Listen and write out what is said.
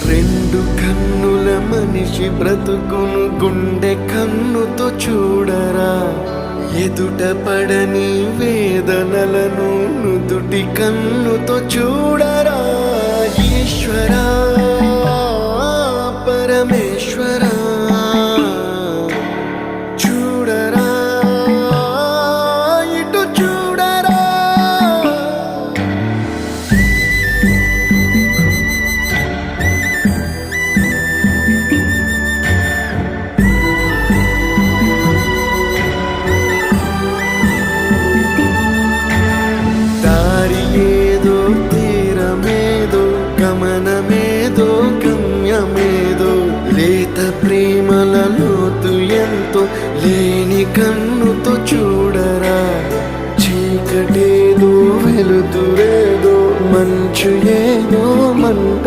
రెండు కన్నుల మనిషి బ్రతుకును గుండె కన్నుతో చూడరా, ఎదుట పడని వేదనలను నుదుటి కన్నుతో చూడరా. ఈశ్వరా పరమేశ్వరా చూడరా, ఇటు చూడరా. దారి ఏదో తీరమేదో గమనమేదో గమ్యమేదో, లేత ప్రేమల లోతు ఎంతో లేని కన్నుతో చూడరా. చీకటేదో వెలుతురేదో మంచు ఏదో మంట